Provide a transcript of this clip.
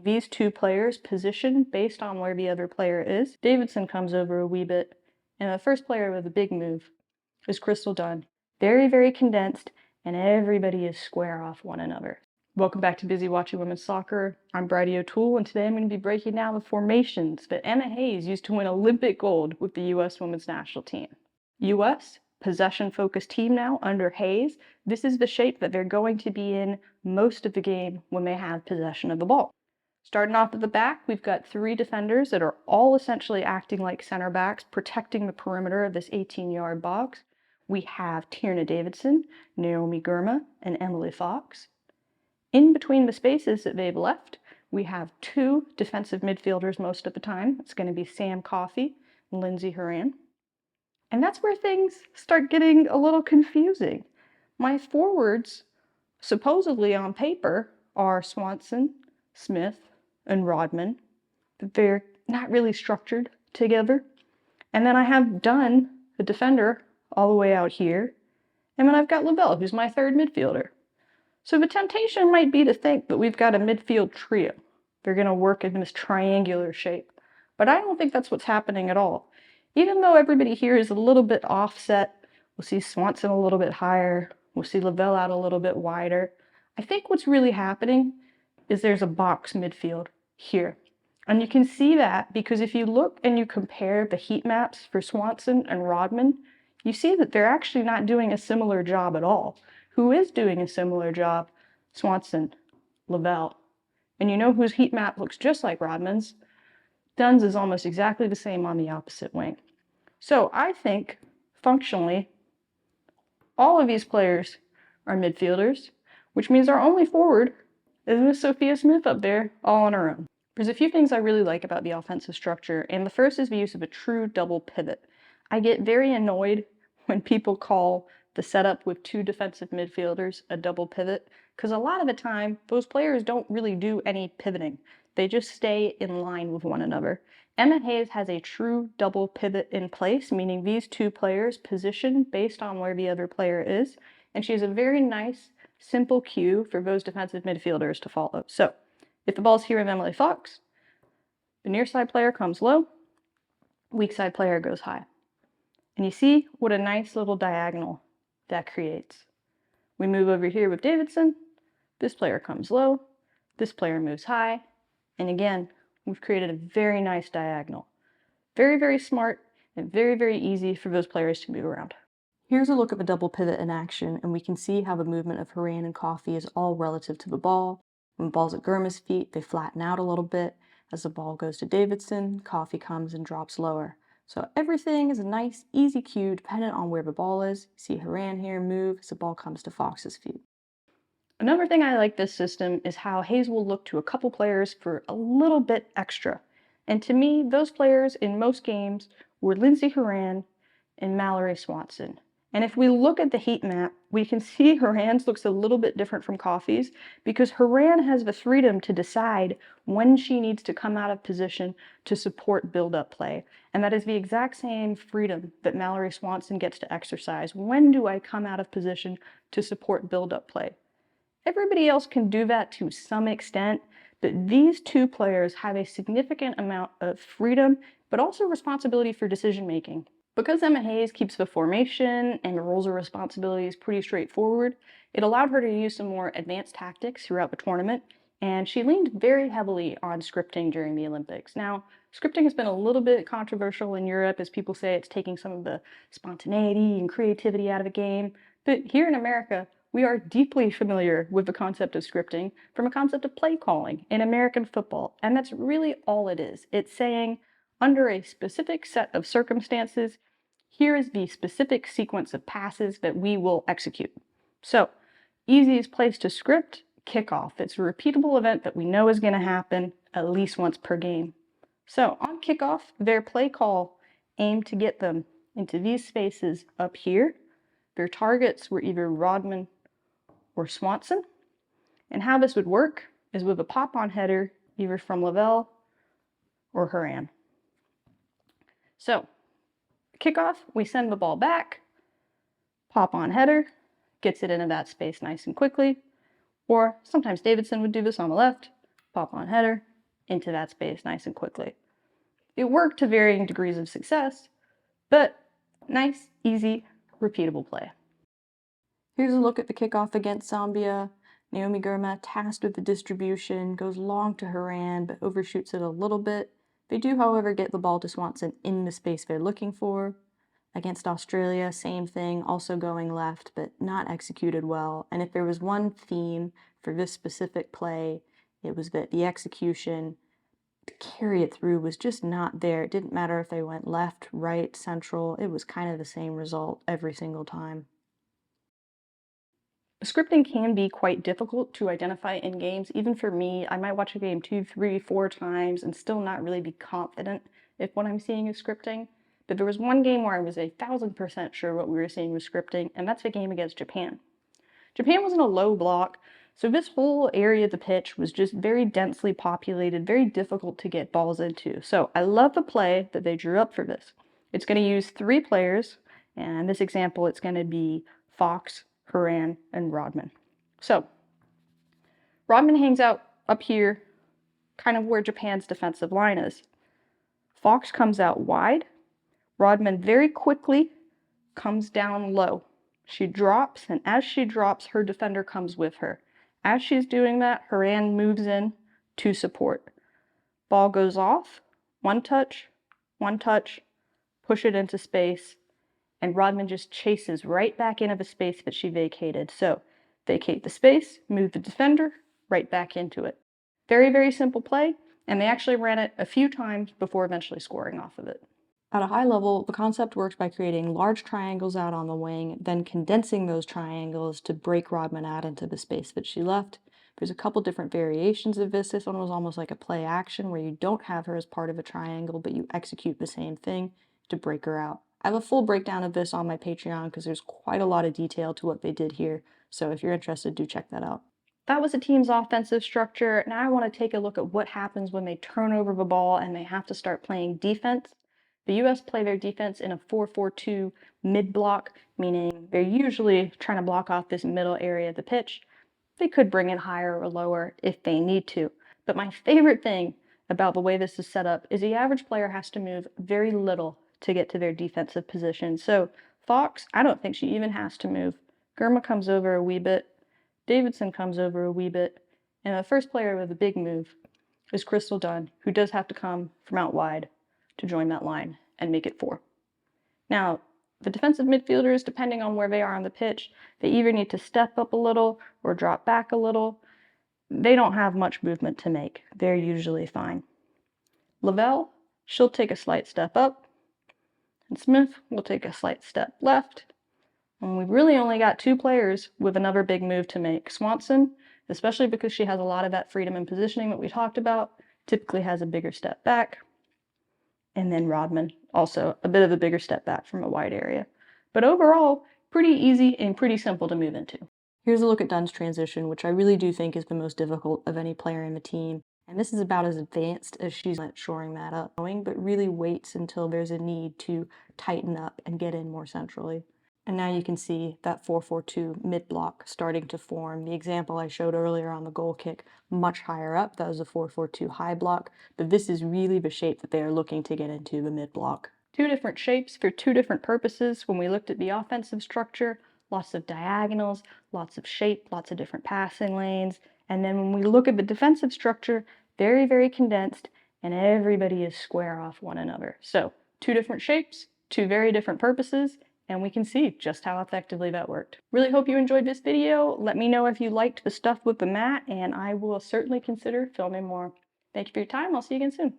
These two players position based on where the other player is. Davidson comes over a wee bit, and the first player with a big move is Crystal Dunn. Very, very condensed, and everybody is square off one another. Welcome back to Busy Watching Women's Soccer. I'm Bridie O'Toole, and today I'm going to be breaking down the formations that Emma Hayes used to win Olympic gold with the U.S. Women's National Team. U.S. possession-focused team now under Hayes. This is the shape that they're going to be in most of the game when they have possession of the ball. Starting off at the back, we've got three defenders that are all essentially acting like center backs, protecting the perimeter of this 18-yard box. We have Tierna Davidson, Naomi Girma, and Emily Fox. In between the spaces that they've left, we have two defensive midfielders most of the time. It's going to be Sam Coffey and Lindsay Horan. And that's where things start getting a little confusing. My forwards, supposedly on paper, are Swanson, Smith, and Rodman, but they're not really structured together. And then I have Dunn, the defender, all the way out here. And then I've got Lavelle, who's my third midfielder. So the temptation might be to think that we've got a midfield trio. They're going to work in this triangular shape. But I don't think that's what's happening at all. Even though everybody here is a little bit offset, we'll see Swanson a little bit higher, we'll see Lavelle out a little bit wider. I think what's really happening is there's a box midfield here. And you can see that because if you look and you compare the heat maps for Swanson and Rodman, you see that they're actually not doing a similar job at all. Who is doing a similar job? Swanson, Lavelle. And you know whose heat map looks just like Rodman's? Dunn's is almost exactly the same on the opposite wing. So I think, functionally, all of these players are midfielders, which means our only forward is Miss Sophia Smith up there, all on her own. There's a few things I really like about the offensive structure, and the first is the use of a true double pivot. I get very annoyed when people call the setup with two defensive midfielders a double pivot, because a lot of the time, those players don't really do any pivoting. They just stay in line with one another. Emma Hayes has a true double pivot in place, meaning these two players position based on where the other player is, and she has a very nice, simple cue for those defensive midfielders to follow. So, if the ball's here with Emily Fox, the near side player comes low, weak side player goes high. And you see what a nice little diagonal that creates. We move over here with Davidson, this player comes low, this player moves high, and again, we've created a very nice diagonal. Very, very smart and very, very easy for those players to move around. Here's a look at the double pivot in action, and we can see how the movement of Horan and Coffey is all relative to the ball. When the ball's at Girma's feet, they flatten out a little bit. As the ball goes to Davidson, Coffey comes and drops lower. So everything is a nice, easy cue dependent on where the ball is. See Horan here move as the ball comes to Fox's feet. Another thing I like this system is how Hayes will look to a couple players for a little bit extra. And to me, those players in most games were Lindsay Horan and Mallory Swanson. And if we look at the heat map, we can see Horan's looks a little bit different from Coffey's because Horan has the freedom to decide when she needs to come out of position to support build-up play. And that is the exact same freedom that Mallory Swanson gets to exercise. When do I come out of position to support build-up play? Everybody else can do that to some extent, but these two players have a significant amount of freedom, but also responsibility for decision-making. Because Emma Hayes keeps the formation and the roles and responsibilities pretty straightforward, it allowed her to use some more advanced tactics throughout the tournament, and she leaned very heavily on scripting during the Olympics. Now, scripting has been a little bit controversial in Europe as people say it's taking some of the spontaneity and creativity out of the game, but here in America, we are deeply familiar with the concept of scripting from a concept of play calling in American football, and that's really all it is. It's saying, under a specific set of circumstances, here is the specific sequence of passes that we will execute. So, easiest place to script, kickoff. It's a repeatable event that we know is going to happen at least once per game. So, on kickoff, their play call aimed to get them into these spaces up here. Their targets were either Rodman or Swanson. And how this would work is with a pop-on header, either from Lavelle or Horan. So, kickoff, we send the ball back, pop-on header, gets it into that space nice and quickly, or sometimes Davidson would do this on the left, pop-on header, into that space nice and quickly. It worked to varying degrees of success, but nice, easy, repeatable play. Here's a look at the kickoff against Zambia. Naomi Girma, tasked with the distribution, goes long to Haran, but overshoots it a little bit. They do, however, get the ball to Swanson in the space they're looking for. Against Australia, same thing, also going left, but not executed well. And if there was one theme for this specific play, it was that the execution to carry it through was just not there. It didn't matter if they went left, right, central. It was kind of the same result every single time. Scripting can be quite difficult to identify in games. Even for me, I might watch a game 2, 3, 4 times and still not really be confident if what I'm seeing is scripting. But there was one game where I was 1,000% sure what we were seeing was scripting, and that's the game against Japan. Japan was in a low block, so this whole area of the pitch was just very densely populated, very difficult to get balls into. So I love the play that they drew up for this. It's going to use 3 players, and in this example, it's going to be Fox, Haran, and Rodman. So Rodman hangs out up here, kind of where Japan's defensive line is. Fox comes out wide. Rodman very quickly comes down low. She drops, and as she drops, her defender comes with her. As she's doing that, Haran moves in to support. Ball goes off, one touch, push it into space, and Rodman just chases right back into the space that she vacated. So vacate the space, move the defender right back into it. Very, very simple play, and they actually ran it a few times before eventually scoring off of it. At a high level, the concept works by creating large triangles out on the wing, then condensing those triangles to break Rodman out into the space that she left. There's a couple different variations of this. This one was almost like a play action where you don't have her as part of a triangle, but you execute the same thing to break her out. I have a full breakdown of this on my Patreon because there's quite a lot of detail to what they did here. So if you're interested, do check that out. That was a team's offensive structure. Now I want to take a look at what happens when they turn over the ball and they have to start playing defense. The U.S. play their defense in a 4-4-2 mid-block, meaning they're usually trying to block off this middle area of the pitch. They could bring it higher or lower if they need to. But my favorite thing about the way this is set up is the average player has to move very little to get to their defensive position. So Fox, I don't think she even has to move. Girma comes over a wee bit. Davidson comes over a wee bit. And the first player with a big move is Crystal Dunn, who does have to come from out wide to join that line and make it 4. Now, the defensive midfielders, depending on where they are on the pitch, they either need to step up a little or drop back a little. They don't have much movement to make. They're usually fine. Lavelle, she'll take a slight step up, and Smith will take a slight step left. And we've really only got 2 players with another big move to make. Swanson, especially because she has a lot of that freedom and positioning that we talked about, typically has a bigger step back. And then Rodman, also a bit of a bigger step back from a wide area. But overall, pretty easy and pretty simple to move into. Here's a look at Dunn's transition, which I really do think is the most difficult of any player in the team. And this is about as advanced as she's at shoring that up, but really waits until there's a need to tighten up and get in more centrally. And now you can see that 4-4-2 mid-block starting to form. The example I showed earlier on the goal kick, much higher up, that was a 4-4-2 high block, but this is really the shape that they are looking to get into, the mid-block. 2 different shapes for 2 different purposes. When we looked at the offensive structure, lots of diagonals, lots of shape, lots of different passing lanes. And then when we look at the defensive structure, very, very condensed, and everybody is square off one another. So 2 different shapes, 2 very different purposes, and we can see just how effectively that worked. Really hope you enjoyed this video. Let me know if you liked the stuff with the mat, and I will certainly consider filming more. Thank you for your time. I'll see you again soon.